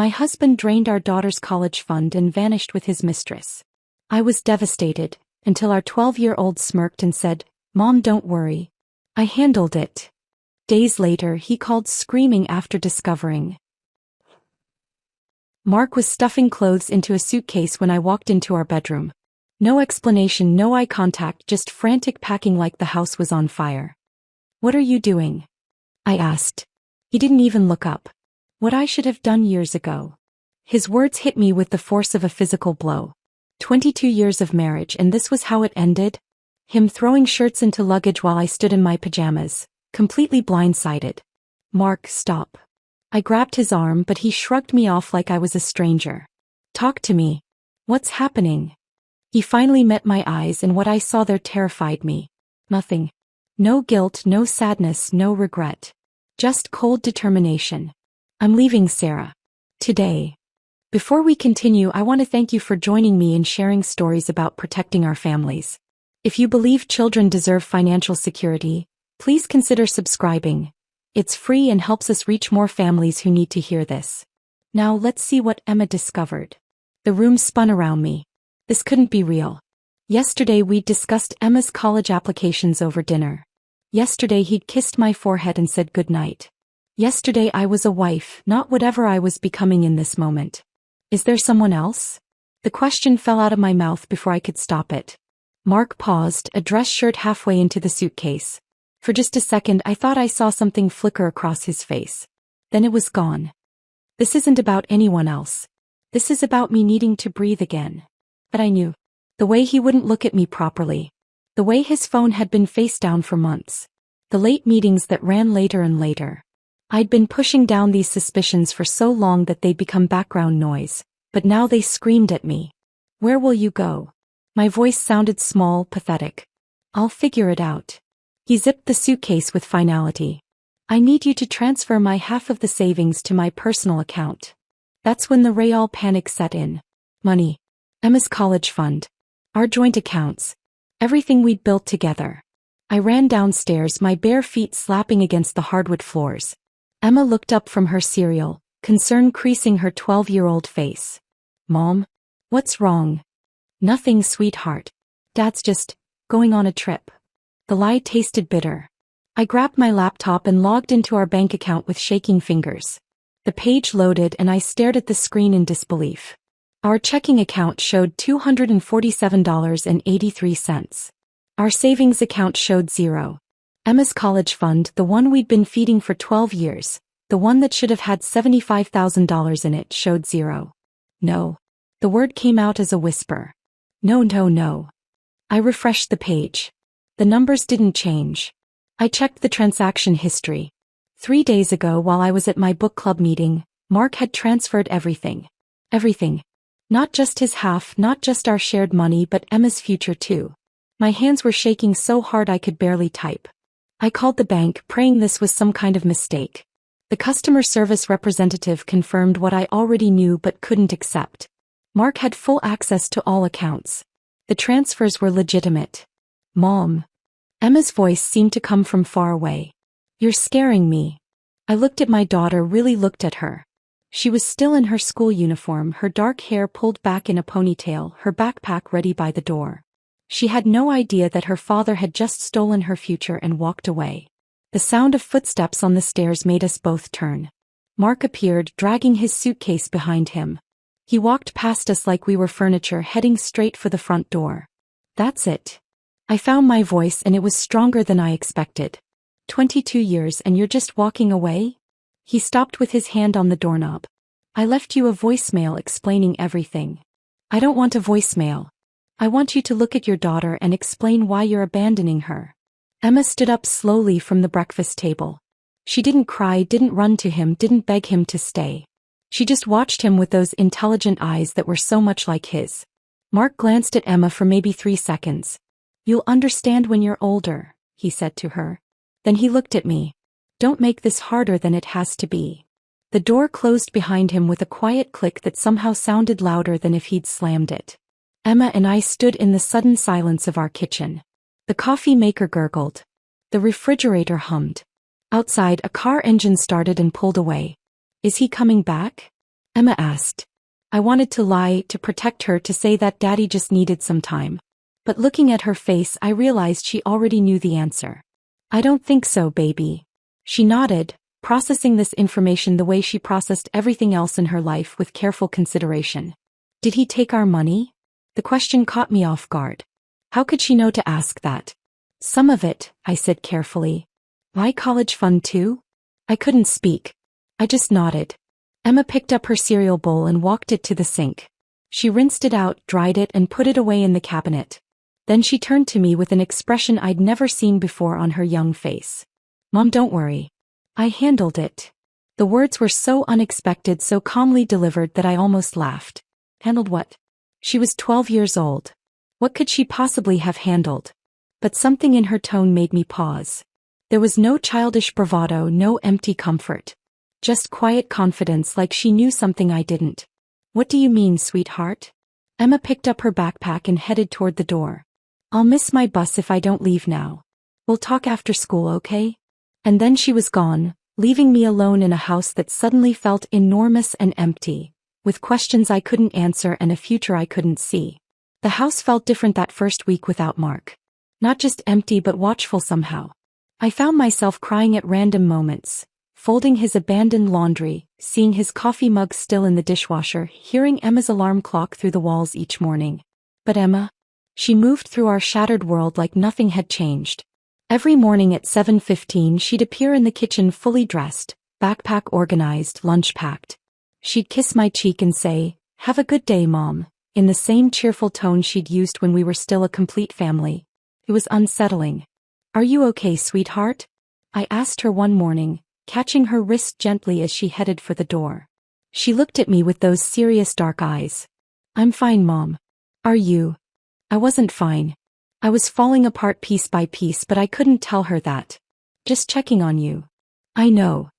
My husband drained our daughter's college fund and vanished with his mistress. I was devastated, until our 12-year-old smirked and said, "Mom, don't worry. I handled it." Days later, he called screaming after discovering Mark was stuffing clothes into a suitcase when I walked into our bedroom. No explanation, no eye contact, just frantic packing like the house was on fire. "What are you doing?" I asked. He didn't even look up. What I should have done years ago. His words hit me with the force of a physical blow. 22 years of marriage, and this was how it ended? Him throwing shirts into luggage while I stood in my pajamas, completely blindsided. "Mark, stop." I grabbed his arm, but he shrugged me off like I was a stranger. "Talk to me. What's happening?" He finally met my eyes, and what I saw there terrified me. Nothing. No guilt, no sadness, no regret. Just cold determination. "I'm leaving, Sarah. Today." Before we continue, I want to thank you for joining me in sharing stories about protecting our families. If you believe children deserve financial security, please consider subscribing. It's free and helps us reach more families who need to hear this. Now let's see what Emma discovered. The room spun around me. This couldn't be real. Yesterday we'd discussed Emma's college applications over dinner. Yesterday he'd kissed my forehead and said goodnight. Yesterday I was a wife, not whatever I was becoming in this moment. Is there someone else? The question fell out of my mouth before I could stop it. Mark paused, a dress shirt halfway into the suitcase. For just a second I thought I saw something flicker across his face. Then it was gone. This isn't about anyone else. This is about me needing to breathe again. But I knew. The way he wouldn't look at me properly. The way his phone had been face down for months. The late meetings that ran later and later. I'd been pushing down these suspicions for so long that they'd become background noise, but now they screamed at me. "Where will you go?" My voice sounded small, pathetic. "I'll figure it out." He zipped the suitcase with finality. "I need you to transfer my half of the savings to my personal account." That's when the real panic set in. Money. Emma's college fund. Our joint accounts. Everything we'd built together. I ran downstairs, my bare feet slapping against the hardwood floors. Emma looked up from her cereal, concern creasing her 12-year-old face. "Mom? What's wrong?" "Nothing, sweetheart. Dad's just going on a trip." The lie tasted bitter. I grabbed my laptop and logged into our bank account with shaking fingers. The page loaded and I stared at the screen in disbelief. Our checking account showed $247.83. Our savings account showed zero. Emma's college fund, the one we'd been feeding for 12 years, the one that should have had $75,000 in it, showed zero. No. The word came out as a whisper. No, no, no. I refreshed the page. The numbers didn't change. I checked the transaction history. 3 days ago, while I was at my book club meeting, Mark had transferred everything. Everything. Not just his half, not just our shared money, but Emma's future too. My hands were shaking so hard I could barely type. I called the bank, praying this was some kind of mistake. The customer service representative confirmed what I already knew but couldn't accept. Mark had full access to all accounts. The transfers were legitimate. "Mom." Emma's voice seemed to come from far away. "You're scaring me." I looked at my daughter, really looked at her. She was still in her school uniform, her dark hair pulled back in a ponytail, her backpack ready by the door. She had no idea that her father had just stolen her future and walked away. The sound of footsteps on the stairs made us both turn. Mark appeared, dragging his suitcase behind him. He walked past us like we were furniture, heading straight for the front door. "That's it." I found my voice, and it was stronger than I expected. 22 years and you're just walking away? He stopped with his hand on the doorknob. "I left you a voicemail explaining everything." "I don't want a voicemail. I want you to look at your daughter and explain why you're abandoning her." Emma stood up slowly from the breakfast table. She didn't cry, didn't run to him, didn't beg him to stay. She just watched him with those intelligent eyes that were so much like his. Mark glanced at Emma for maybe 3 seconds. "You'll understand when you're older," he said to her. Then he looked at me. "Don't make this harder than it has to be." The door closed behind him with a quiet click that somehow sounded louder than if he'd slammed it. Emma and I stood in the sudden silence of our kitchen. The coffee maker gurgled. The refrigerator hummed. Outside, a car engine started and pulled away. "Is he coming back?" Emma asked. I wanted to lie, to protect her, to say that Daddy just needed some time. But looking at her face, I realized she already knew the answer. I don't think so, baby. She nodded, processing this information the way she processed everything else in her life with careful consideration. Did he take our money? The question caught me off guard. How could she know to ask that? Some of it, I said carefully. My college fund too? I couldn't speak. I just nodded. Emma picked up her cereal bowl and walked it to the sink. She rinsed it out, dried it, and put it away in the cabinet. Then she turned to me with an expression I'd never seen before on her young face. Mom, don't worry. I handled it. The words were so unexpected, so calmly delivered that I almost laughed. Handled what? She was 12 years old. What could she possibly have handled? But something in her tone made me pause. There was no childish bravado, no empty comfort. Just quiet confidence, like she knew something I didn't. What do you mean, sweetheart? Emma picked up her backpack and headed toward the door. I'll miss my bus if I don't leave now. We'll talk after school, okay? And then she was gone, leaving me alone in a house that suddenly felt enormous and empty, with questions I couldn't answer and a future I couldn't see. The house felt different that first week without Mark. Not just empty but watchful somehow. I found myself crying at random moments, folding his abandoned laundry, seeing his coffee mug still in the dishwasher, hearing Emma's alarm clock through the walls each morning. But Emma? She moved through our shattered world like nothing had changed. Every morning at 7:15 she'd appear in the kitchen fully dressed, backpack organized, lunch packed. She'd kiss my cheek and say, "Have a good day, Mom," in the same cheerful tone she'd used when we were still a complete family. It was unsettling. Are you okay, sweetheart? I asked her one morning, catching her wrist gently as she headed for the door. She looked at me with those serious dark eyes. I'm fine, Mom. Are you? I wasn't fine. I was falling apart piece by piece, but I couldn't tell her that. Just checking on you. I know.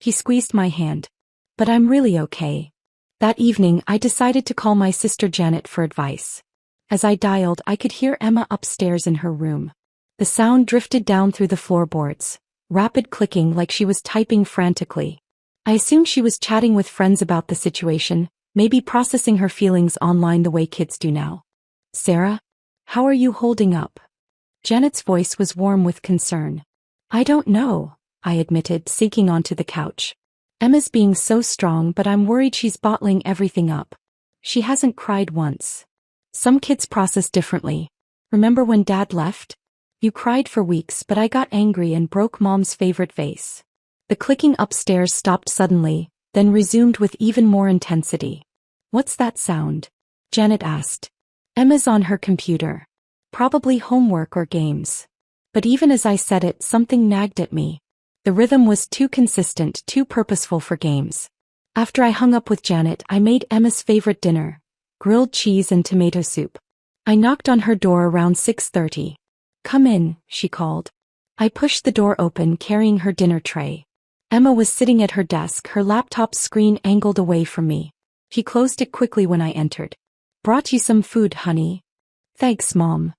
He squeezed my hand. But I'm really okay. That evening I decided to call my sister Janet for advice. As I dialed, I could hear Emma upstairs in her room. The sound drifted down through the floorboards, rapid clicking like she was typing frantically. I assumed she was chatting with friends about the situation, maybe processing her feelings online the way kids do now. Sarah? How are you holding up? Janet's voice was warm with concern. I don't know, I admitted, sinking onto the couch. Emma's being so strong, but I'm worried she's bottling everything up. She hasn't cried once. Some kids process differently. Remember when Dad left? You cried for weeks, but I got angry and broke Mom's favorite vase. The clicking upstairs stopped suddenly, then resumed with even more intensity. What's that sound? Janet asked. Emma's on her computer. Probably homework or games. But even as I said it, something nagged at me. The rhythm was too consistent, too purposeful for games. After I hung up with Janet, I made Emma's favorite dinner, grilled cheese and tomato soup. I knocked on her door around 6:30. Come in, she called. I pushed the door open, carrying her dinner tray. Emma was sitting at her desk, her laptop screen angled away from me. She closed it quickly when I entered. Brought you some food, honey. Thanks, Mom.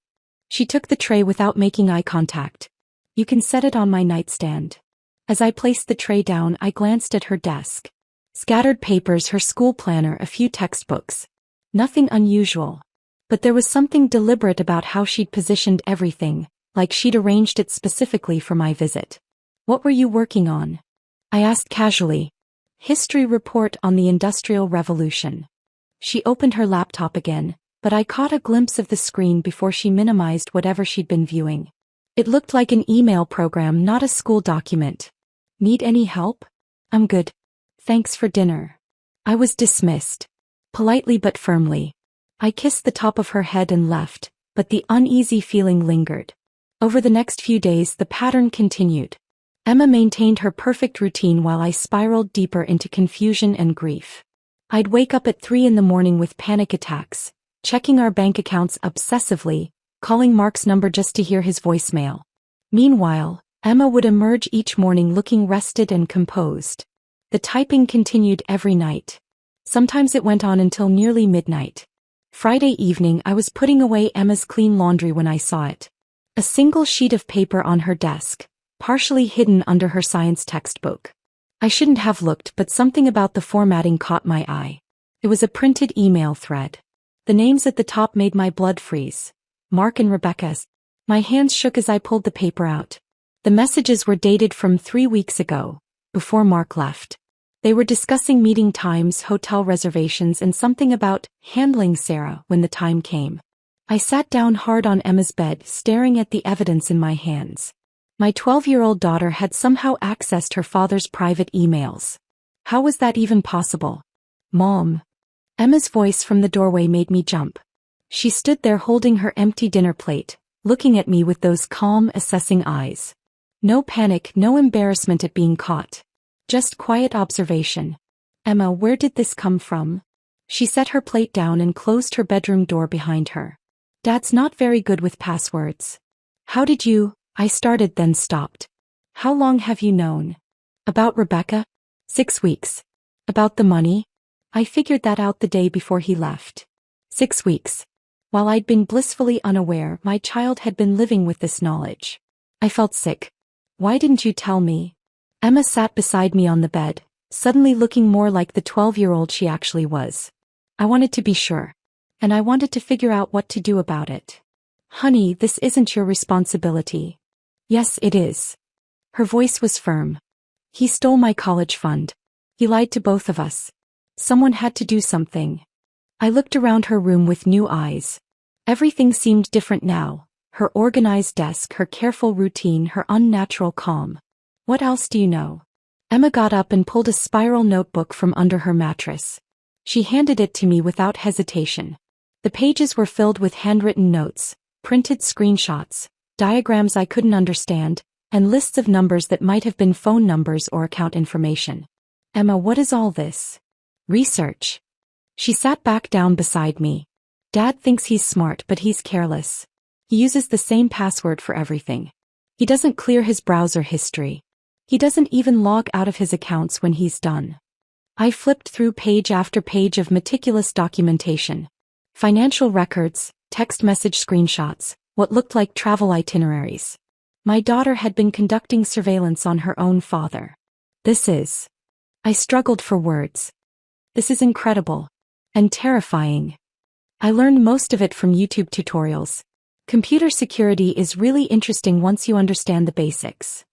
She took the tray without making eye contact. You can set it on my nightstand. As I placed the tray down, I glanced at her desk. Scattered papers, her school planner, a few textbooks. Nothing unusual. But there was something deliberate about how she'd positioned everything, like she'd arranged it specifically for my visit. What were you working on? I asked casually. History report on the Industrial Revolution. She opened her laptop again, but I caught a glimpse of the screen before she minimized whatever she'd been viewing. It looked like an email program, not a school document. Need any help? I'm good. Thanks for dinner. I was dismissed. Politely but firmly. I kissed the top of her head and left, but the uneasy feeling lingered. Over the next few days the pattern continued. Emma maintained her perfect routine while I spiraled deeper into confusion and grief. I'd wake up at 3 in the morning with panic attacks, checking our bank accounts obsessively, calling Mark's number just to hear his voicemail. Meanwhile, Emma would emerge each morning looking rested and composed. The typing continued every night. Sometimes it went on until nearly midnight. Friday evening I was putting away Emma's clean laundry when I saw it. A single sheet of paper on her desk, partially hidden under her science textbook. I shouldn't have looked, but something about the formatting caught my eye. It was a printed email thread. The names at the top made my blood freeze. Mark and Rebecca's. My hands shook as I pulled the paper out. The messages were dated from 3 weeks ago, before Mark left. They were discussing meeting times, hotel reservations, and something about handling Sarah when the time came. I sat down hard on Emma's bed, staring at the evidence in my hands. My 12-year-old daughter had somehow accessed her father's private emails. How was that even possible? Mom. Emma's voice from the doorway made me jump. She stood there holding her empty dinner plate, looking at me with those calm, assessing eyes. No panic, no embarrassment at being caught. Just quiet observation. Emma, where did this come from? She set her plate down and closed her bedroom door behind her. Dad's not very good with passwords. How did you? I started then stopped. How long have you known? About Rebecca? 6 weeks. About the money? I figured that out the day before he left. 6 weeks. While I'd been blissfully unaware, my child had been living with this knowledge. I felt sick. Why didn't you tell me? Emma sat beside me on the bed, suddenly looking more like the 12-year-old she actually was. I wanted to be sure. And I wanted to figure out what to do about it. Honey, this isn't your responsibility. Yes, it is. Her voice was firm. He stole my college fund. He lied to both of us. Someone had to do something. I looked around her room with new eyes. Everything seemed different now. Her organized desk, her careful routine, her unnatural calm. What else do you know? Emma got up and pulled a spiral notebook from under her mattress. She handed it to me without hesitation. The pages were filled with handwritten notes, printed screenshots, diagrams I couldn't understand, and lists of numbers that might have been phone numbers or account information. Emma, what is all this? Research. She sat back down beside me. Dad thinks he's smart, but he's careless. He uses the same password for everything. He doesn't clear his browser history. He doesn't even log out of his accounts when he's done. I flipped through page after page of meticulous documentation. Financial records, text message screenshots, what looked like travel itineraries. My daughter had been conducting surveillance on her own father. I struggled for words. This is incredible. And terrifying. I learned most of it from YouTube tutorials. Computer security is really interesting once you understand the basics.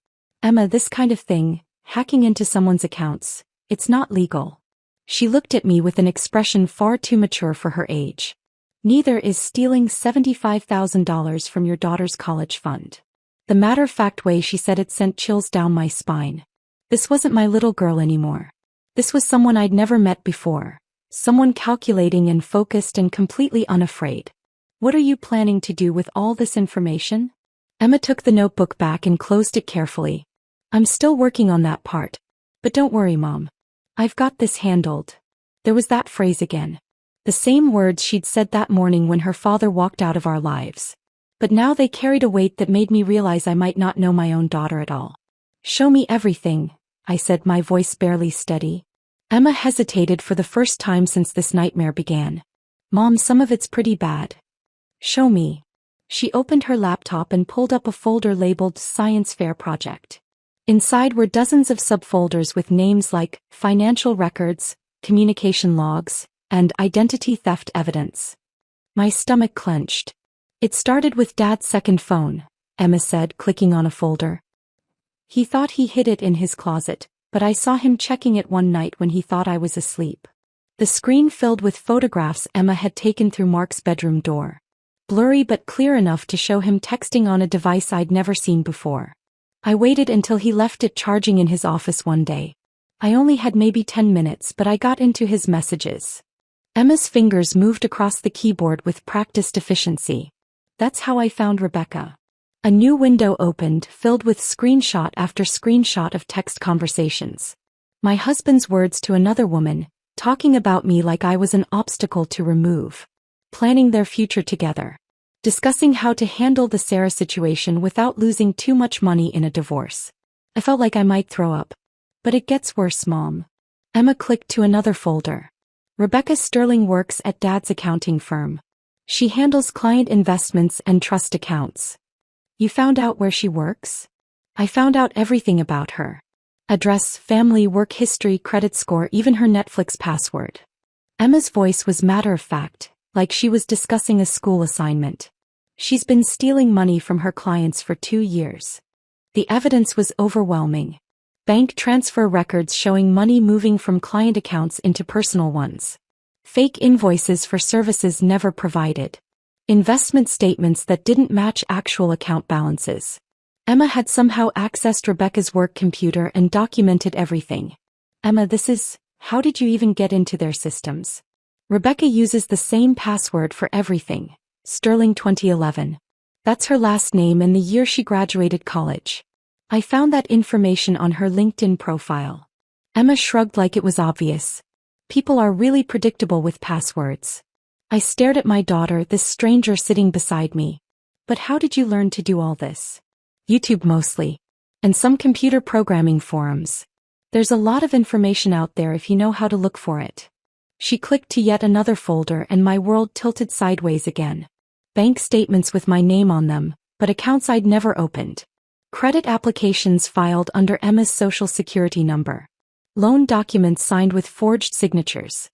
Emma, this kind of thing, hacking into someone's accounts, it's not legal. She looked at me with an expression far too mature for her age. Neither is stealing $75,000 from your daughter's college fund. The matter-of-fact way she said it sent chills down my spine. This wasn't my little girl anymore. This was someone I'd never met before. Someone calculating and focused and completely unafraid. What are you planning to do with all this information? Emma took the notebook back and closed it carefully. I'm still working on that part. But don't worry, Mom. I've got this handled. There was that phrase again. The same words she'd said that morning when her father walked out of our lives. But now they carried a weight that made me realize I might not know my own daughter at all. Show me everything, I said, my voice barely steady. Emma hesitated for the first time since this nightmare began. Mom, some of it's pretty bad. Show me. She opened her laptop and pulled up a folder labeled Science Fair Project. Inside were dozens of subfolders with names like financial records, communication logs, and identity theft evidence. My stomach clenched. It started with Dad's second phone, Emma said, clicking on a folder. He thought he hid it in his closet, but I saw him checking it one night when he thought I was asleep. The screen filled with photographs Emma had taken through Mark's bedroom door. Blurry but clear enough to show him texting on a device I'd never seen before. I waited until he left it charging in his office one day. I only had maybe 10 minutes, but I got into his messages. Emma's fingers moved across the keyboard with practiced efficiency. That's how I found Rebecca. A new window opened, filled with screenshot after screenshot of text conversations. My husband's words to another woman, talking about me like I was an obstacle to remove. Planning their future together. Discussing how to handle the Sarah situation without losing too much money in a divorce. I felt like I might throw up. But it gets worse, Mom. Emma clicked to another folder. Rebecca Sterling works at Dad's accounting firm. She handles client investments and trust accounts. You found out where she works? I found out everything about her. Address, family, work history, credit score, even her Netflix password. Emma's voice was matter-of-fact, like she was discussing a school assignment. She's been stealing money from her clients for 2 years. The evidence was overwhelming. Bank transfer records showing money moving from client accounts into personal ones. Fake invoices for services never provided. Investment statements that didn't match actual account balances. Emma had somehow accessed Rebecca's work computer and documented everything. Emma, how did you even get into their systems? Rebecca uses the same password for everything. Sterling 2011. That's her last name and the year she graduated college. I found that information on her LinkedIn profile. Emma shrugged like it was obvious. People are really predictable with passwords. I stared at my daughter, this stranger sitting beside me. But how did you learn to do all this? YouTube mostly. And some computer programming forums. There's a lot of information out there if you know how to look for it. She clicked to yet another folder and my world tilted sideways again. Bank statements with my name on them, but accounts I'd never opened. Credit applications filed under Emma's social security number. Loan documents signed with forged signatures.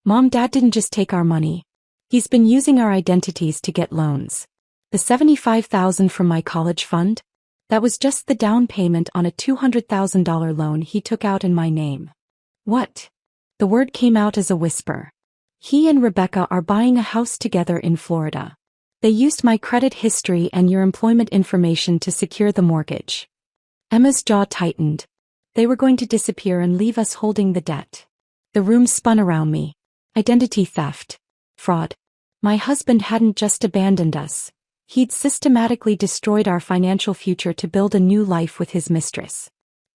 Mom, Dad didn't just take our money. He's been using our identities to get loans. The $75,000 from my college fund? That was just the down payment on a $200,000 loan he took out in my name. What? The word came out as a whisper. He and Rebecca are buying a house together in Florida. They used my credit history and your employment information to secure the mortgage. Emma's jaw tightened. They were going to disappear and leave us holding the debt. The room spun around me. Identity theft. Fraud. My husband hadn't just abandoned us. He'd systematically destroyed our financial future to build a new life with his mistress.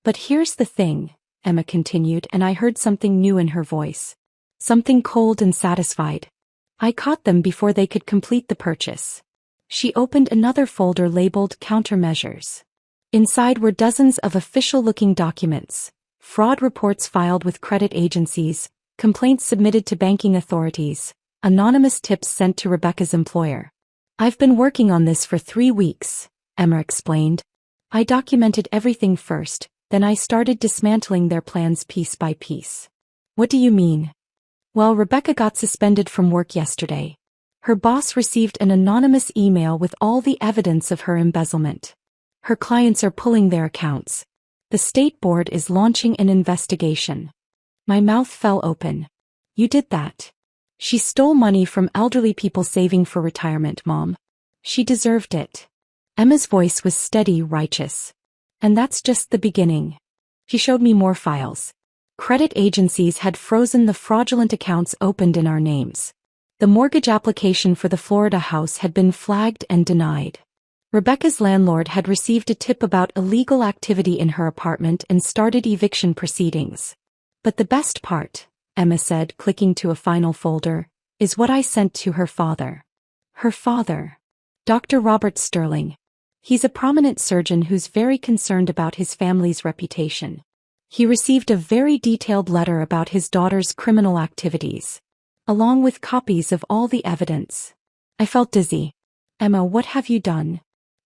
But here's the thing, Emma continued, and I heard something new in her voice. Something cold and satisfied. I caught them before they could complete the purchase. She opened another folder labeled Countermeasures. Inside were dozens of official-looking documents, fraud reports filed with credit agencies, complaints submitted to banking authorities, anonymous tips sent to Rebecca's employer. I've been working on this for 3 weeks, Emma explained. I documented everything first, then I started dismantling their plans piece by piece. What do you mean? Well, Rebecca got suspended from work yesterday. Her boss received an anonymous email with all the evidence of her embezzlement. Her clients are pulling their accounts. The state board is launching an investigation. My mouth fell open. You did that. She stole money from elderly people saving for retirement, Mom. She deserved it. Emma's voice was steady, righteous. And that's just the beginning. She showed me more files. Credit agencies had frozen the fraudulent accounts opened in our names. The mortgage application for the Florida house had been flagged and denied. Rebecca's landlord had received a tip about illegal activity in her apartment and started eviction proceedings. But the best part, Emma said, clicking to a final folder, is what I sent to her father. Her father. Dr. Robert Sterling. He's a prominent surgeon who's very concerned about his family's reputation. He received a very detailed letter about his daughter's criminal activities, along with copies of all the evidence. I felt dizzy. Emma, what have you done?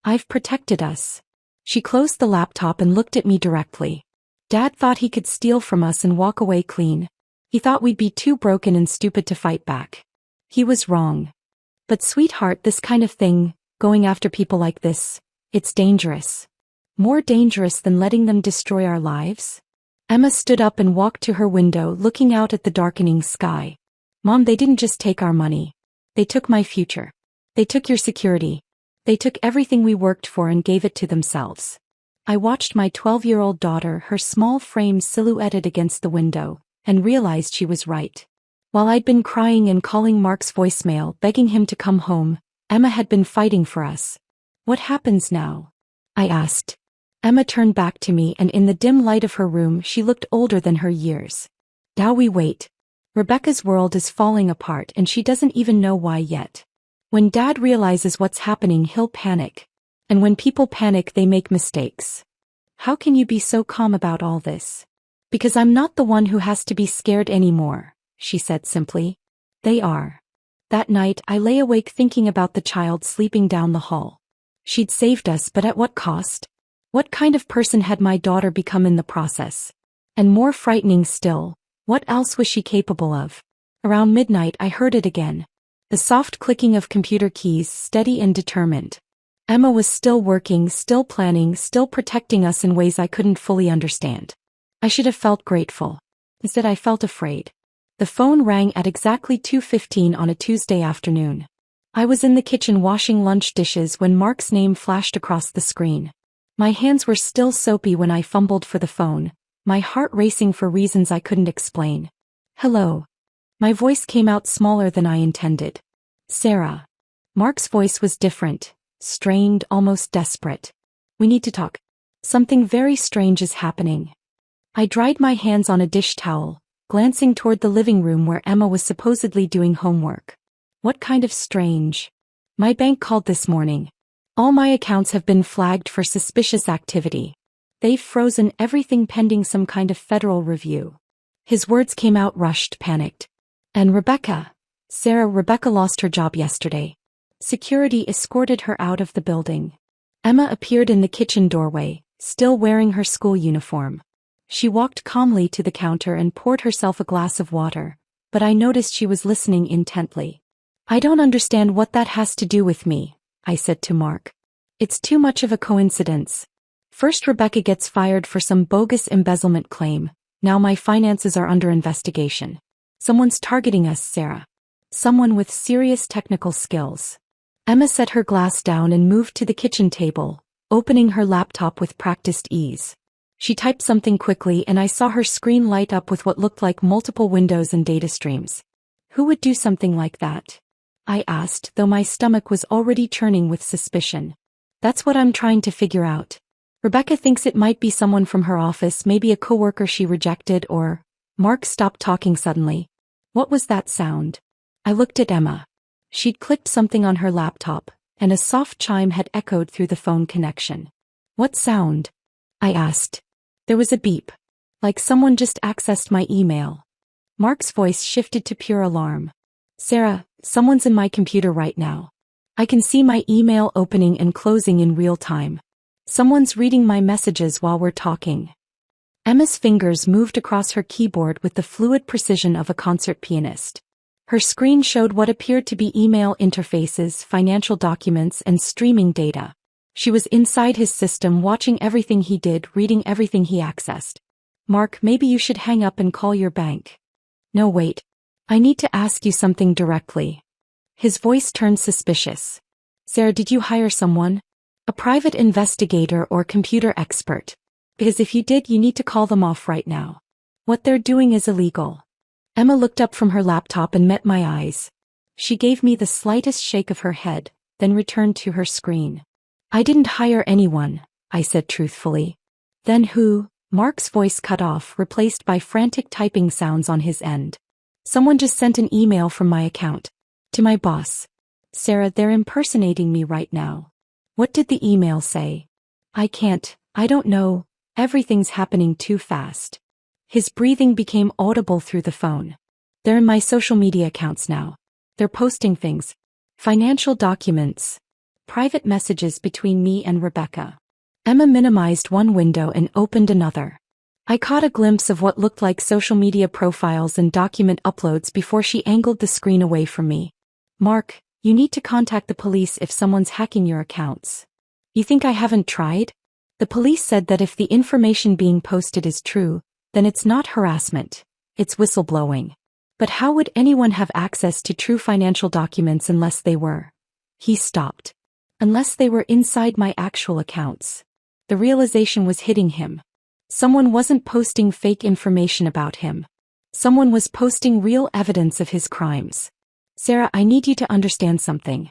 I've protected us. She closed the laptop and looked at me directly. Dad thought he could steal from us and walk away clean. He thought we'd be too broken and stupid to fight back. He was wrong. But sweetheart, this kind of thing, going after people like this, it's dangerous. More dangerous than letting them destroy our lives? Emma stood up and walked to her window, looking out at the darkening sky. Mom, they didn't just take our money. They took my future. They took your security. They took everything we worked for and gave it to themselves. I watched my 12-year-old daughter, her small frame silhouetted against the window, and realized she was right. While I'd been crying and calling Mark's voicemail, begging him to come home, Emma had been fighting for us. What happens now? I asked. Emma turned back to me, and in the dim light of her room she looked older than her years. Now we wait. Rebecca's world is falling apart and she doesn't even know why yet. When Dad realizes what's happening, he'll panic. And when people panic, they make mistakes. How can you be so calm about all this? Because I'm not the one who has to be scared anymore, she said simply. They are. That night I lay awake thinking about the child sleeping down the hall. She'd saved us, but at what cost? What kind of person had my daughter become in the process? And more frightening still, what else was she capable of? Around midnight I heard it again. The soft clicking of computer keys, steady and determined. Emma was still working, still planning, still protecting us in ways I couldn't fully understand. I should have felt grateful. Instead I felt afraid. The phone rang at exactly 2:15 on a Tuesday afternoon. I was in the kitchen washing lunch dishes when Mark's name flashed across the screen. My hands were still soapy when I fumbled for the phone, my heart racing for reasons I couldn't explain. Hello. My voice came out smaller than I intended. Sarah. Mark's voice was different, strained, almost desperate. We need to talk. Something very strange is happening. I dried my hands on a dish towel, glancing toward the living room where Emma was supposedly doing homework. What kind of strange? My bank called this morning. All my accounts have been flagged for suspicious activity. They've frozen everything pending some kind of federal review. His words came out rushed, panicked. And Rebecca lost her job yesterday. Security escorted her out of the building. Emma appeared in the kitchen doorway, still wearing her school uniform. She walked calmly to the counter and poured herself a glass of water, but I noticed she was listening intently. I don't understand what that has to do with me, I said to Mark. It's too much of a coincidence. First Rebecca gets fired for some bogus embezzlement claim, now my finances are under investigation. Someone's targeting us, Sarah. Someone with serious technical skills. Emma set her glass down and moved to the kitchen table, opening her laptop with practiced ease. She typed something quickly and I saw her screen light up with what looked like multiple windows and data streams. Who would do something like that? I asked, though my stomach was already churning with suspicion. That's what I'm trying to figure out. Rebecca thinks it might be someone from her office, maybe a coworker she rejected or... Mark stopped talking suddenly. What was that sound? I looked at Emma. She'd clicked something on her laptop, and a soft chime had echoed through the phone connection. What sound? I asked. There was a beep. Like someone just accessed my email. Mark's voice shifted to pure alarm. Sarah, someone's in my computer right now. I can see my email opening and closing in real time. Someone's reading my messages while we're talking. Emma's fingers moved across her keyboard with the fluid precision of a concert pianist. Her screen showed what appeared to be email interfaces, financial documents, and streaming data. She was inside his system, watching everything he did, reading everything he accessed. Mark, maybe you should hang up and call your bank. No, wait. I need to ask you something directly. His voice turned suspicious. Sarah, did you hire someone? A private investigator or computer expert? Because if you did, you need to call them off right now. What they're doing is illegal. Emma looked up from her laptop and met my eyes. She gave me the slightest shake of her head, then returned to her screen. I didn't hire anyone, I said truthfully. Then who? Mark's voice cut off, replaced by frantic typing sounds on his end. Someone just sent an email from my account. To my boss. Sarah, they're impersonating me right now. What did the email say? I don't know. Everything's happening too fast. His breathing became audible through the phone. They're in my social media accounts now. They're posting things. Financial documents. Private messages between me and Rebecca. Emma minimized one window and opened another. I caught a glimpse of what looked like social media profiles and document uploads before she angled the screen away from me. Mark, you need to contact the police if someone's hacking your accounts. You think I haven't tried? The police said that if the information being posted is true, then it's not harassment, it's whistleblowing. But how would anyone have access to true financial documents unless they were? He stopped. Unless they were inside my actual accounts. The realization was hitting him. Someone wasn't posting fake information about him. Someone was posting real evidence of his crimes. Sarah, I need you to understand something.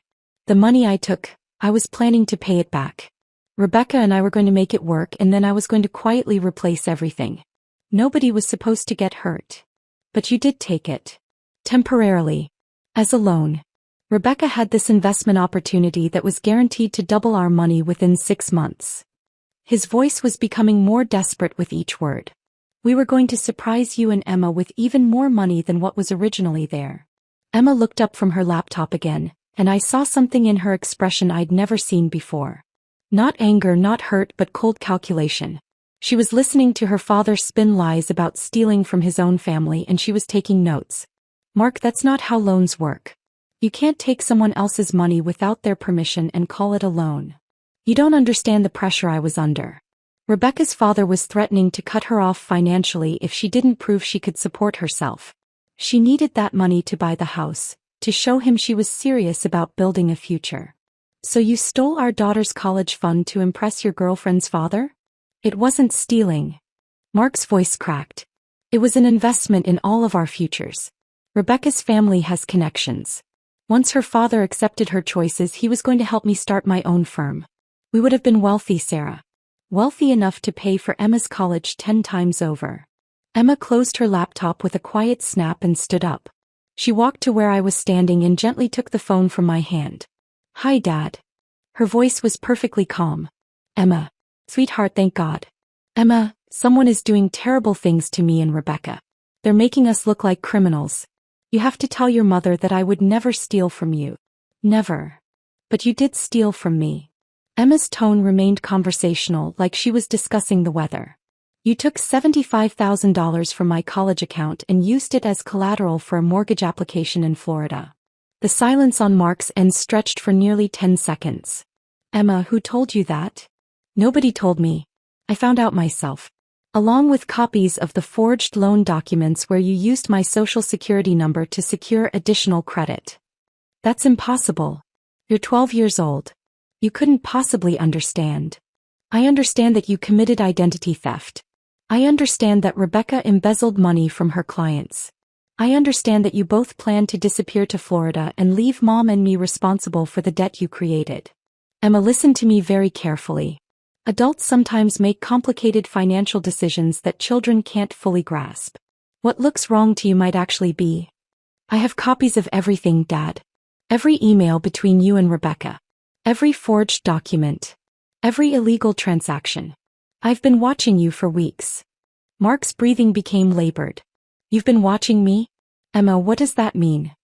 The money I took, I was planning to pay it back. Rebecca and I were going to make it work, and then I was going to quietly replace everything. Nobody was supposed to get hurt. But you did take it. Temporarily. As a loan. Rebecca had this investment opportunity that was guaranteed to double our money within 6 months. His voice was becoming more desperate with each word. We were going to surprise you and Emma with even more money than what was originally there. Emma looked up from her laptop again, and I saw something in her expression I'd never seen before. Not anger, not hurt, but cold calculation. She was listening to her father spin lies about stealing from his own family, and she was taking notes. Mark, that's not how loans work. You can't take someone else's money without their permission and call it a loan. You don't understand the pressure I was under. Rebecca's father was threatening to cut her off financially if she didn't prove she could support herself. She needed that money to buy the house, to show him she was serious about building a future. So you stole our daughter's college fund to impress your girlfriend's father? It wasn't stealing. Mark's voice cracked. It was an investment in all of our futures. Rebecca's family has connections. Once her father accepted her choices, he was going to help me start my own firm. We would have been wealthy, Sarah. Wealthy enough to pay for Emma's college 10 times over. Emma closed her laptop with a quiet snap and stood up. She walked to where I was standing and gently took the phone from my hand. Hi, Dad. Her voice was perfectly calm. Emma. Sweetheart, thank God. Emma, someone is doing terrible things to me and Rebecca. They're making us look like criminals. You have to tell your mother that I would never steal from you. Never. But you did steal from me. Emma's tone remained conversational, like she was discussing the weather. You took $75,000 from my college account and used it as collateral for a mortgage application in Florida. The silence on Mark's end stretched for nearly 10 seconds. Emma, who told you that? Nobody told me. I found out myself. Along with copies of the forged loan documents where you used my social security number to secure additional credit. That's impossible. You're 12 years old. You couldn't possibly understand. I understand that you committed identity theft. I understand that Rebecca embezzled money from her clients. I understand that you both planned to disappear to Florida and leave Mom and me responsible for the debt you created. Emma, listen to me very carefully. Adults sometimes make complicated financial decisions that children can't fully grasp. What looks wrong to you might actually be. I have copies of everything, Dad. Every email between you and Rebecca. Every forged document. Every illegal transaction. I've been watching you for weeks. Mark's breathing became labored. You've been watching me? Emma, what does that mean?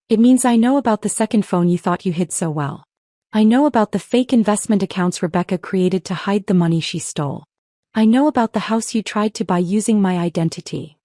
It means I know about the second phone you thought you hid so well. I know about the fake investment accounts Rebecca created to hide the money she stole. I know about the house you tried to buy using my identity.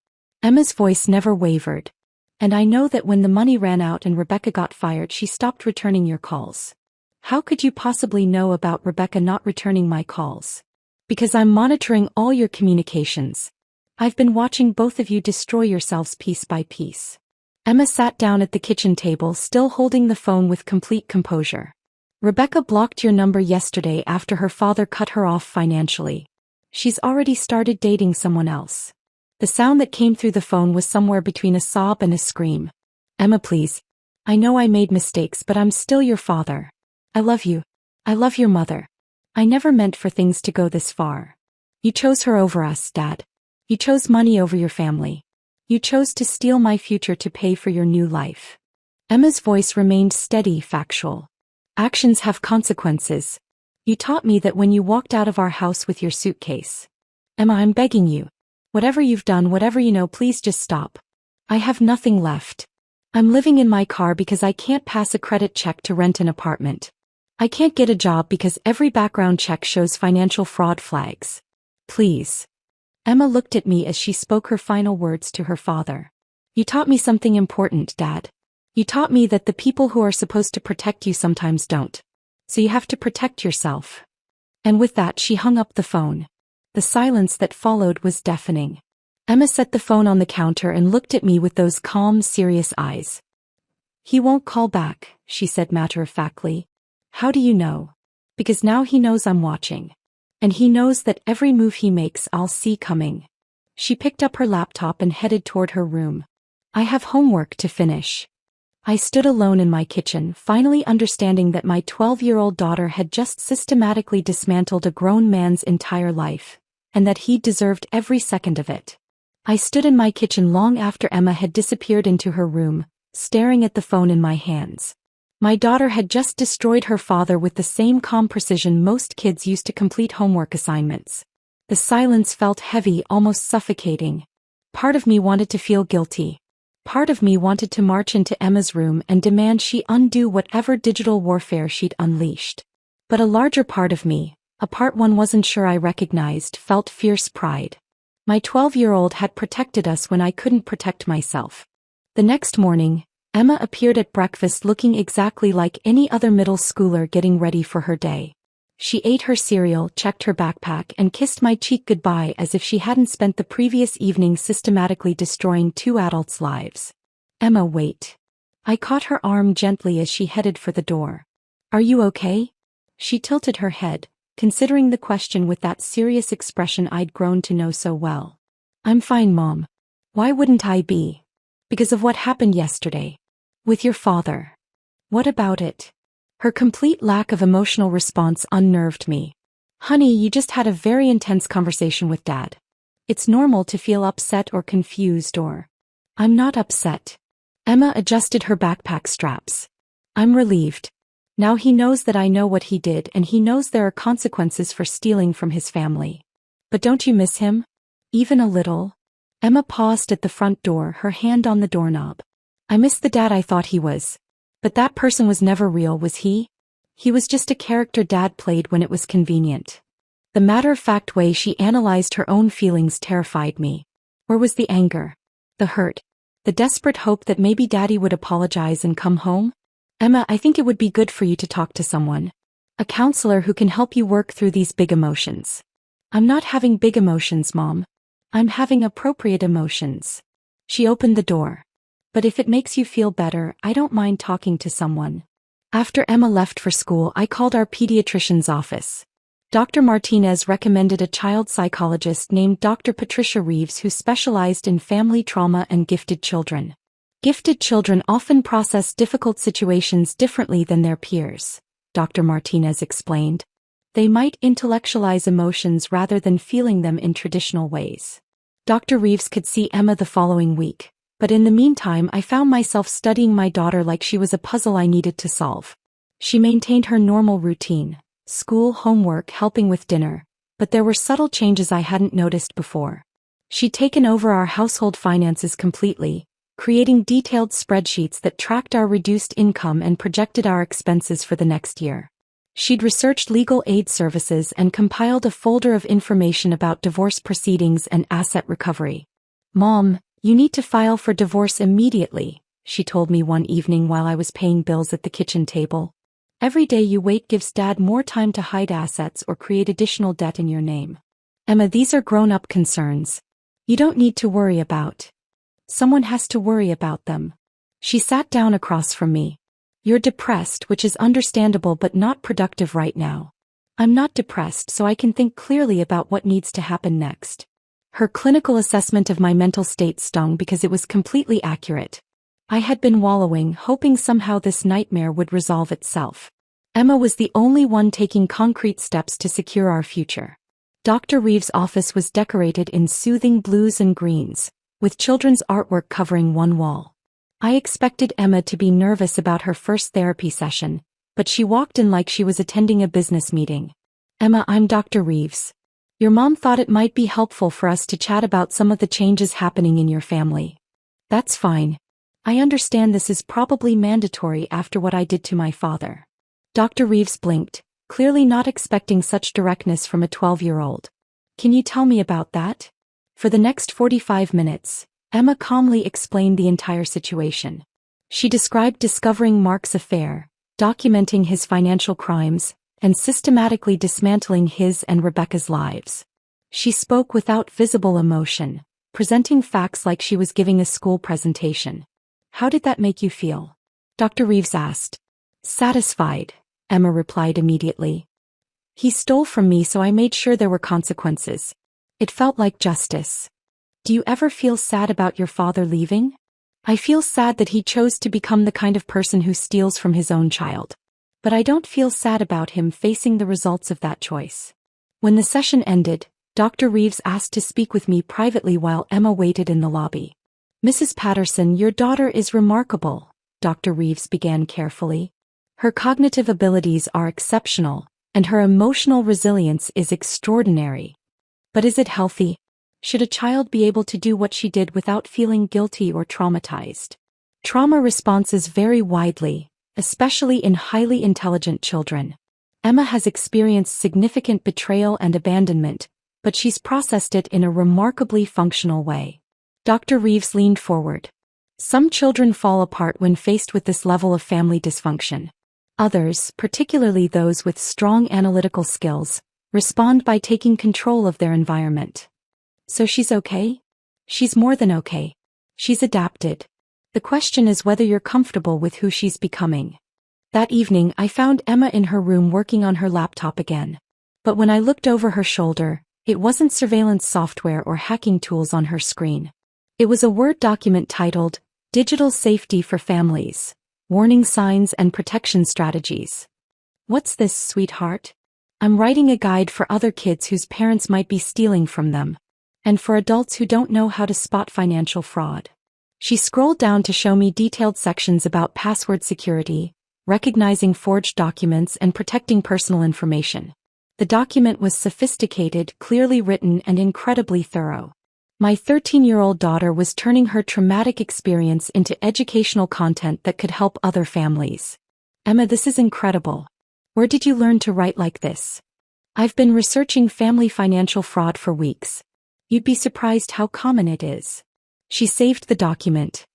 Emma's voice never wavered. And I know that when the money ran out and Rebecca got fired, she stopped returning your calls. How could you possibly know about Rebecca not returning my calls? Because I'm monitoring all your communications. I've been watching both of you destroy yourselves piece by piece. Emma sat down at the kitchen table, still holding the phone with complete composure. Rebecca blocked your number yesterday after her father cut her off financially. She's already started dating someone else. The sound that came through the phone was somewhere between a sob and a scream. Emma, please. I know I made mistakes, but I'm still your father. I love you. I love your mother. I never meant for things to go this far. You chose her over us, Dad. You chose money over your family. You chose to steal my future to pay for your new life. Emma's voice remained steady, factual. Actions have consequences. You taught me that when you walked out of our house with your suitcase. Emma, I'm begging you. Whatever you've done, whatever you know, please just stop. I have nothing left. I'm living in my car because I can't pass a credit check to rent an apartment. I can't get a job because every background check shows financial fraud flags. Please. Emma looked at me as she spoke her final words to her father. You taught me something important, Dad. You taught me that the people who are supposed to protect you sometimes don't. So you have to protect yourself. And with that, she hung up the phone. The silence that followed was deafening. Emma set the phone on the counter and looked at me with those calm, serious eyes. He won't call back, she said matter-of-factly. How do you know? Because now he knows I'm watching. And he knows that every move he makes I'll see coming. She picked up her laptop and headed toward her room. I have homework to finish. I stood alone in my kitchen, finally understanding that my 12-year-old daughter had just systematically dismantled a grown man's entire life, and that he deserved every second of it. I stood in my kitchen long after Emma had disappeared into her room, staring at the phone in my hands. My daughter had just destroyed her father with the same calm precision most kids used to complete homework assignments. The silence felt heavy, almost suffocating. Part of me wanted to feel guilty. Part of me wanted to march into Emma's room and demand she undo whatever digital warfare she'd unleashed. But a larger part of me, A part one wasn't sure I recognized, felt fierce pride. My 12-year-old had protected us when I couldn't protect myself. The next morning, Emma appeared at breakfast looking exactly like any other middle schooler getting ready for her day. She ate her cereal, checked her backpack, and kissed my cheek goodbye as if she hadn't spent the previous evening systematically destroying two adults' lives. Emma, wait. I caught her arm gently as she headed for the door. Are you okay? She tilted her head, considering the question with that serious expression I'd grown to know so well. I'm fine, Mom. Why wouldn't I be? Because of what happened yesterday. With your father. What about it? Her complete lack of emotional response unnerved me. Honey, you just had a very intense conversation with Dad. It's normal to feel upset or confused or... I'm not upset. Emma adjusted her backpack straps. I'm relieved. Now he knows that I know what he did and he knows there are consequences for stealing from his family. But don't you miss him? Even a little? Emma paused at the front door, her hand on the doorknob. I miss the dad I thought he was. But that person was never real, was he? He was just a character Dad played when it was convenient. The matter-of-fact way she analyzed her own feelings terrified me. Or was the anger? The hurt? The desperate hope that maybe Daddy would apologize and come home? Emma, I think it would be good for you to talk to someone. A counselor who can help you work through these big emotions. I'm not having big emotions, Mom. I'm having appropriate emotions. She opened the door. But if it makes you feel better, I don't mind talking to someone. After Emma left for school, I called our pediatrician's office. Dr. Martinez recommended a child psychologist named Dr. Patricia Reeves who specialized in family trauma and gifted children. Gifted children often process difficult situations differently than their peers, Dr. Martinez explained. They might intellectualize emotions rather than feeling them in traditional ways. Dr. Reeves could see Emma the following week. But in the meantime I found myself studying my daughter like she was a puzzle I needed to solve. She maintained her normal routine, school, homework, helping with dinner, but there were subtle changes I hadn't noticed before. She'd taken over our household finances completely, creating detailed spreadsheets that tracked our reduced income and projected our expenses for the next year. She'd researched legal aid services and compiled a folder of information about divorce proceedings and asset recovery. Mom, you need to file for divorce immediately, she told me one evening while I was paying bills at the kitchen table. Every day you wait gives Dad more time to hide assets or create additional debt in your name. Emma, these are grown-up concerns. You don't need to worry about. Someone has to worry about them. She sat down across from me. You're depressed, which is understandable but not productive right now. I'm not depressed, so I can think clearly about what needs to happen next. Her clinical assessment of my mental state stung because it was completely accurate. I had been wallowing, hoping somehow this nightmare would resolve itself. Emma was the only one taking concrete steps to secure our future. Dr. Reeves' office was decorated in soothing blues and greens, with children's artwork covering one wall. I expected Emma to be nervous about her first therapy session, but she walked in like she was attending a business meeting. Emma, I'm Dr. Reeves. Your mom thought it might be helpful for us to chat about some of the changes happening in your family. That's fine. I understand this is probably mandatory after what I did to my father. Dr. Reeves blinked, clearly not expecting such directness from a 12-year-old. Can you tell me about that? For the next 45 minutes, Emma calmly explained the entire situation. She described discovering Mark's affair, documenting his financial crimes, and systematically dismantling his and Rebecca's lives. She spoke without visible emotion, presenting facts like she was giving a school presentation. How did that make you feel? Dr. Reeves asked. Satisfied, Emma replied immediately. He stole from me, so I made sure there were consequences. It felt like justice. Do you ever feel sad about your father leaving? I feel sad that he chose to become the kind of person who steals from his own child. But I don't feel sad about him facing the results of that choice. When the session ended, Dr. Reeves asked to speak with me privately while Emma waited in the lobby. Mrs. Patterson, your daughter is remarkable, Dr. Reeves began carefully. Her cognitive abilities are exceptional, and her emotional resilience is extraordinary. But is it healthy? Should a child be able to do what she did without feeling guilty or traumatized? Trauma responses vary widely, especially in highly intelligent children. Emma has experienced significant betrayal and abandonment, but she's processed it in a remarkably functional way. Dr. Reeves leaned forward. Some children fall apart when faced with this level of family dysfunction. Others, particularly those with strong analytical skills, respond by taking control of their environment. So she's okay? She's more than okay. She's adapted. The question is whether you're comfortable with who she's becoming. That evening I found Emma in her room working on her laptop again. But when I looked over her shoulder, it wasn't surveillance software or hacking tools on her screen. It was a Word document titled, Digital Safety for Families, Warning Signs and Protection Strategies. What's this, sweetheart? I'm writing a guide for other kids whose parents might be stealing from them, and for adults who don't know how to spot financial fraud. She scrolled down to show me detailed sections about password security, recognizing forged documents and protecting personal information. The document was sophisticated, clearly written, and incredibly thorough. My 13-year-old daughter was turning her traumatic experience into educational content that could help other families. Emma, this is incredible. Where did you learn to write like this? I've been researching family financial fraud for weeks. You'd be surprised how common it is. She saved the document.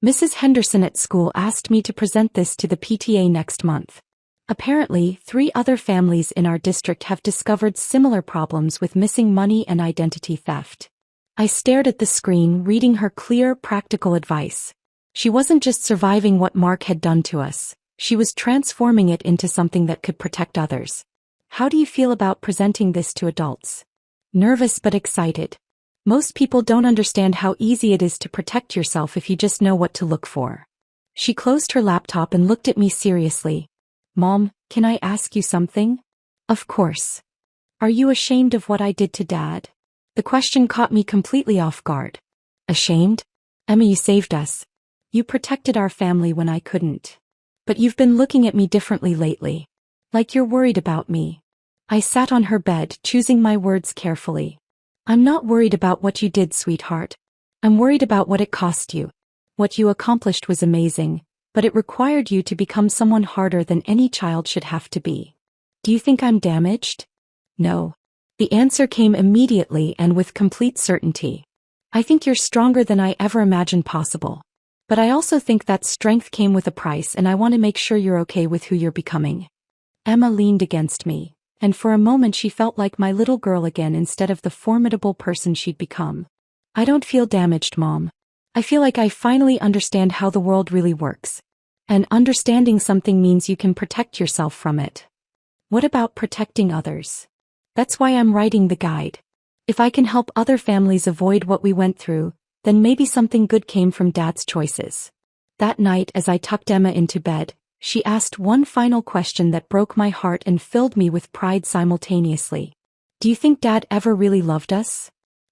Mrs. Henderson at school asked me to present this to the PTA next month. Apparently, 3 other families in our district have discovered similar problems with missing money and identity theft. I stared at the screen, reading her clear, practical advice. She wasn't just surviving what Mark had done to us, she was transforming it into something that could protect others. How do you feel about presenting this to adults? Nervous but excited. Most people don't understand how easy it is to protect yourself if you just know what to look for. She closed her laptop and looked at me seriously. Mom, can I ask you something? Of course. Are you ashamed of what I did to Dad? The question caught me completely off guard. Ashamed? Emma, you saved us. You protected our family when I couldn't. But you've been looking at me differently lately. Like you're worried about me. I sat on her bed, choosing my words carefully. I'm not worried about what you did, sweetheart. I'm worried about what it cost you. What you accomplished was amazing, but it required you to become someone harder than any child should have to be. Do you think I'm damaged? No. The answer came immediately and with complete certainty. I think you're stronger than I ever imagined possible. But I also think that strength came with a price, and I want to make sure you're okay with who you're becoming. Emma leaned against me, and for a moment she felt like my little girl again instead of the formidable person she'd become. I don't feel damaged, Mom. I feel like I finally understand how the world really works. And understanding something means you can protect yourself from it. What about protecting others? That's why I'm writing the guide. If I can help other families avoid what we went through, then maybe something good came from Dad's choices. That night, as I tucked Emma into bed, she asked one final question that broke my heart and filled me with pride simultaneously. Do you think Dad ever really loved us?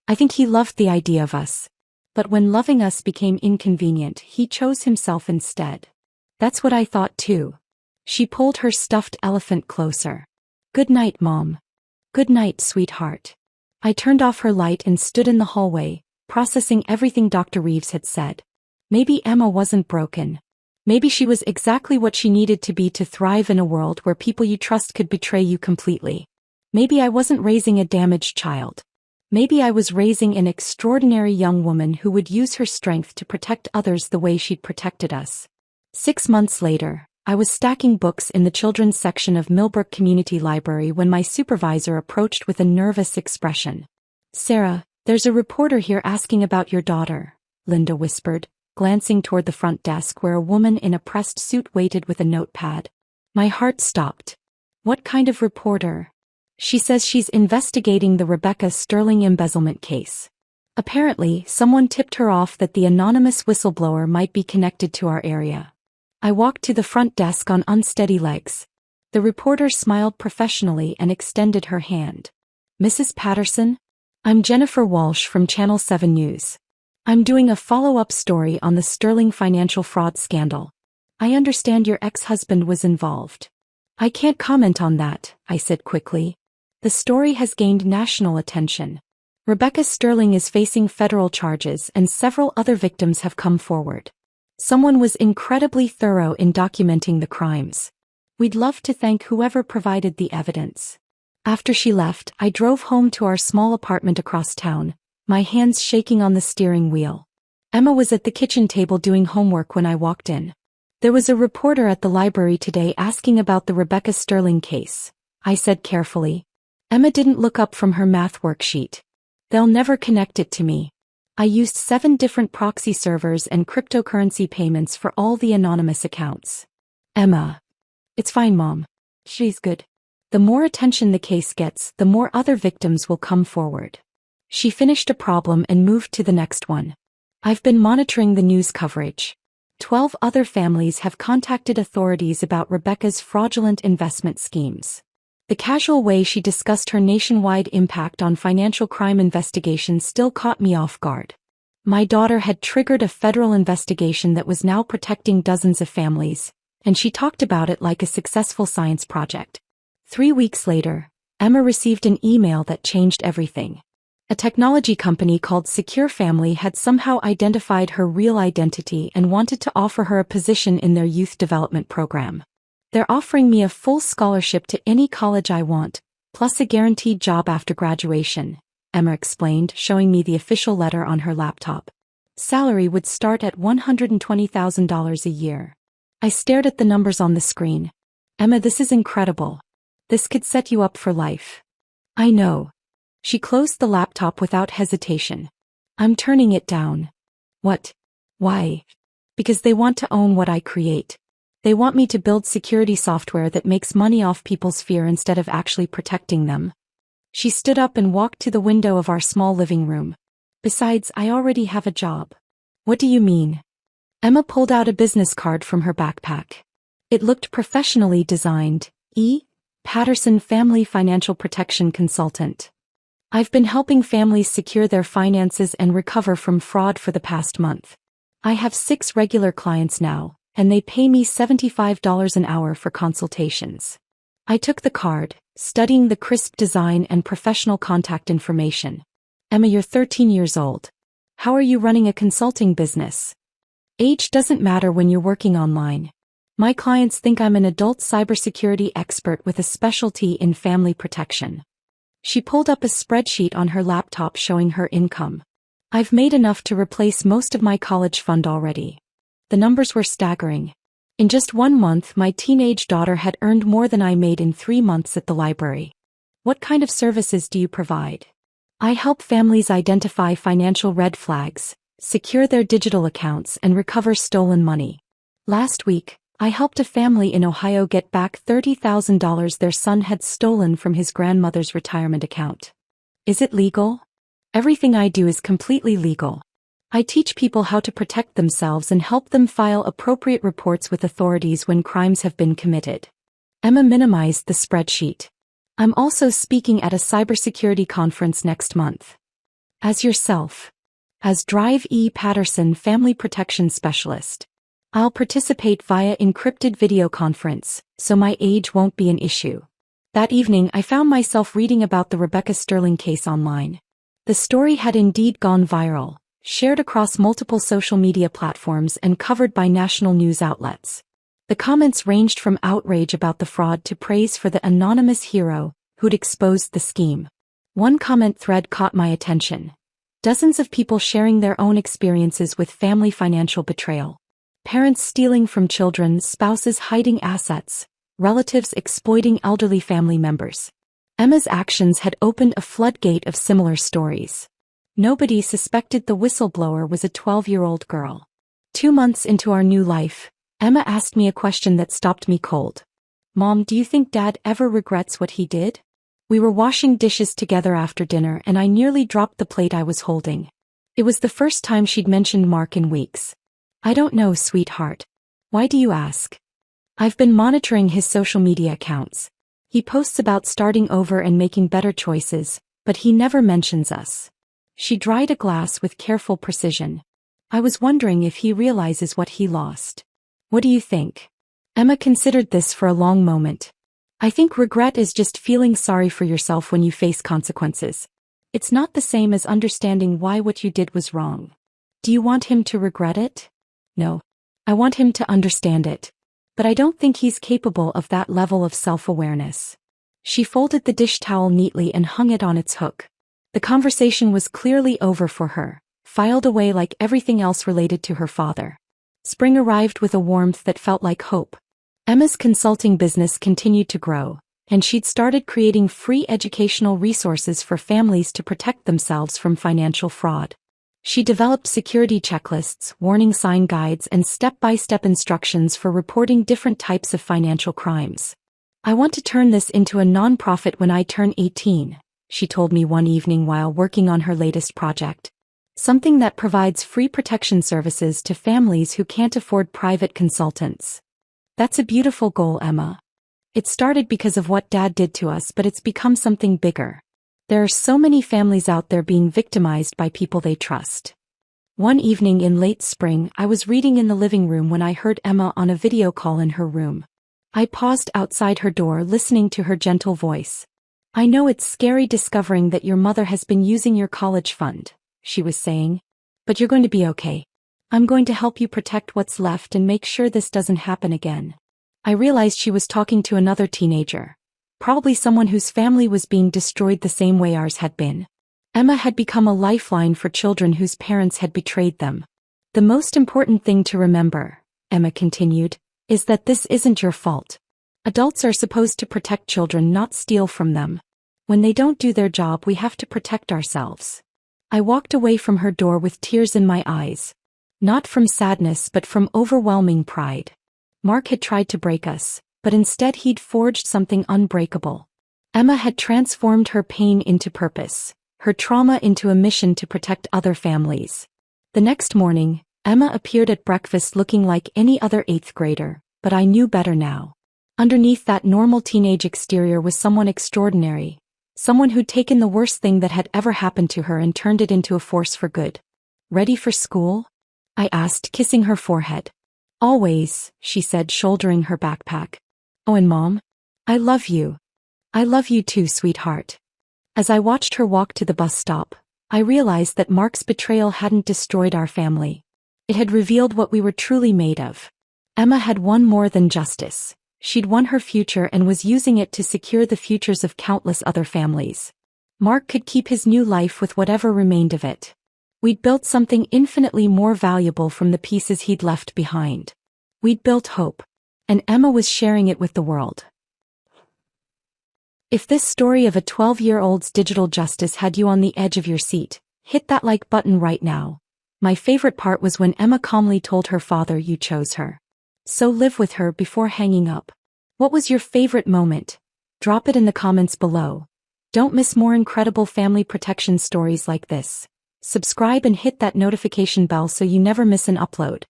I think he loved the idea of us. But when loving us became inconvenient, he chose himself instead. That's what I thought too. She pulled her stuffed elephant closer. Good night, Mom. Good night, sweetheart. I turned off her light and stood in the hallway, processing everything Dr. Reeves had said. Maybe Emma wasn't broken. Maybe she was exactly what she needed to be to thrive in a world where people you trust could betray you completely. Maybe I wasn't raising a damaged child. Maybe I was raising an extraordinary young woman who would use her strength to protect others the way she'd protected us. 6 months later, I was stacking books in the children's section of Millbrook Community Library when my supervisor approached with a nervous expression. Sarah, there's a reporter here asking about your daughter, Linda whispered, glancing toward the front desk where a woman in a pressed suit waited with a notepad. My heart stopped. What kind of reporter? She says she's investigating the Rebecca Sterling embezzlement case. Apparently, someone tipped her off that the anonymous whistleblower might be connected to our area. I walked to the front desk on unsteady legs. The reporter smiled professionally and extended her hand. Mrs. Patterson? I'm Jennifer Walsh from Channel 7 News. I'm doing a follow-up story on the Sterling financial fraud scandal. I understand your ex-husband was involved. I can't comment on that, I said quickly. The story has gained national attention. Rebecca Sterling is facing federal charges and several other victims have come forward. Someone was incredibly thorough in documenting the crimes. We'd love to thank whoever provided the evidence. After she left, I drove home to our small apartment across town, my hands shaking on the steering wheel. Emma was at the kitchen table doing homework when I walked in. There was a reporter at the library today asking about the Rebecca Sterling case, I said carefully. Emma didn't look up from her math worksheet. They'll never connect it to me. I used 7 different proxy servers and cryptocurrency payments for all the anonymous accounts. Emma. It's fine, Mom. She's good. The more attention the case gets, the more other victims will come forward. She finished a problem and moved to the next one. I've been monitoring the news coverage. 12 other families have contacted authorities about Rebecca's fraudulent investment schemes. The casual way she discussed her nationwide impact on financial crime investigations still caught me off guard. My daughter had triggered a federal investigation that was now protecting dozens of families, and she talked about it like a successful science project. 3 weeks later, Emma received an email that changed everything. A technology company called Secure Family had somehow identified her real identity and wanted to offer her a position in their youth development program. They're offering me a full scholarship to any college I want, plus a guaranteed job after graduation, Emma explained, showing me the official letter on her laptop. Salary would start at $120,000 a year. I stared at the numbers on the screen. Emma, this is incredible. This could set you up for life. I know. She closed the laptop without hesitation. I'm turning it down. What? Why? Because they want to own what I create. They want me to build security software that makes money off people's fear instead of actually protecting them. She stood up and walked to the window of our small living room. Besides, I already have a job. What do you mean? Emma pulled out a business card from her backpack. It looked professionally designed. E. Patterson Family Financial Protection Consultant. I've been helping families secure their finances and recover from fraud for the past month. I have 6 regular clients now, and they pay me $75 an hour for consultations. I took the card, studying the crisp design and professional contact information. Emma, you're 13 years old. How are you running a consulting business? Age doesn't matter when you're working online. My clients think I'm an adult cybersecurity expert with a specialty in family protection. She pulled up a spreadsheet on her laptop showing her income. I've made enough to replace most of my college fund already. The numbers were staggering. In just 1 month, my teenage daughter had earned more than I made in 3 months at the library. What kind of services do you provide? I help families identify financial red flags, secure their digital accounts, and recover stolen money. Last week, I helped a family in Ohio get back $30,000 their son had stolen from his grandmother's retirement account. Is it legal? Everything I do is completely legal. I teach people how to protect themselves and help them file appropriate reports with authorities when crimes have been committed. Emma minimized the spreadsheet. I'm also speaking at a cybersecurity conference next month. As yourself. As Drive E. Patterson Family Protection Specialist. I'll participate via encrypted video conference, so my age won't be an issue. That evening I found myself reading about the Rebecca Sterling case online. The story had indeed gone viral, shared across multiple social media platforms and covered by national news outlets. The comments ranged from outrage about the fraud to praise for the anonymous hero who'd exposed the scheme. One comment thread caught my attention. Dozens of people sharing their own experiences with family financial betrayal. Parents stealing from children, spouses hiding assets, relatives exploiting elderly family members. Emma's actions had opened a floodgate of similar stories. Nobody suspected the whistleblower was a 12-year-old girl. 2 months into our new life, Emma asked me a question that stopped me cold. Mom, do you think Dad ever regrets what he did? We were washing dishes together after dinner and I nearly dropped the plate I was holding. It was the first time she'd mentioned Mark in weeks. I don't know, sweetheart. Why do you ask? I've been monitoring his social media accounts. He posts about starting over and making better choices, but he never mentions us. She dried a glass with careful precision. I was wondering if he realizes what he lost. What do you think? Emma considered this for a long moment. I think regret is just feeling sorry for yourself when you face consequences. It's not the same as understanding why what you did was wrong. Do you want him to regret it? No. I want him to understand it. But I don't think he's capable of that level of self-awareness. She folded the dish towel neatly and hung it on its hook. The conversation was clearly over for her, filed away like everything else related to her father. Spring arrived with a warmth that felt like hope. Emma's consulting business continued to grow, and she'd started creating free educational resources for families to protect themselves from financial fraud. She developed security checklists, warning sign guides, and step-by-step instructions for reporting different types of financial crimes. "I want to turn this into a non-profit when I turn 18, she told me one evening while working on her latest project. Something that provides free protection services to families who can't afford private consultants." "That's a beautiful goal, Emma. It started because of what Dad did to us, but it's become something bigger. There are so many families out there being victimized by people they trust." One evening in late spring, I was reading in the living room when I heard Emma on a video call in her room. I paused outside her door, listening to her gentle voice. "I know it's scary discovering that your mother has been using your college fund," she was saying. "But you're going to be okay. I'm going to help you protect what's left and make sure this doesn't happen again." I realized she was talking to another teenager, probably someone whose family was being destroyed the same way ours had been. Emma had become a lifeline for children whose parents had betrayed them. "The most important thing to remember," Emma continued, "is that this isn't your fault. Adults are supposed to protect children, not steal from them. When they don't do their job, we have to protect ourselves." I walked away from her door with tears in my eyes. Not from sadness but from overwhelming pride. Mark had tried to break us, but instead he'd forged something unbreakable. Emma had transformed her pain into purpose, her trauma into a mission to protect other families. The next morning, Emma appeared at breakfast looking like any other 8th grader, but I knew better now. Underneath that normal teenage exterior was someone extraordinary, someone who'd taken the worst thing that had ever happened to her and turned it into a force for good. "Ready for school?" I asked, kissing her forehead. "Always," she said, shouldering her backpack. "Oh, and Mom? I love you. I love you too, sweetheart." As I watched her walk to the bus stop, I realized that Mark's betrayal hadn't destroyed our family. It had revealed what we were truly made of. Emma had won more than justice. She'd won her future and was using it to secure the futures of countless other families. Mark could keep his new life with whatever remained of it. We'd built something infinitely more valuable from the pieces he'd left behind. We'd built hope, and Emma was sharing it with the world. If this story of a 12-year-old's digital justice had you on the edge of your seat, hit that like button right now. My favorite part was when Emma calmly told her father you chose her. So live with her before hanging up. What was your favorite moment? Drop it in the comments below. Don't miss more incredible family protection stories like this. Subscribe and hit that notification bell so you never miss an upload.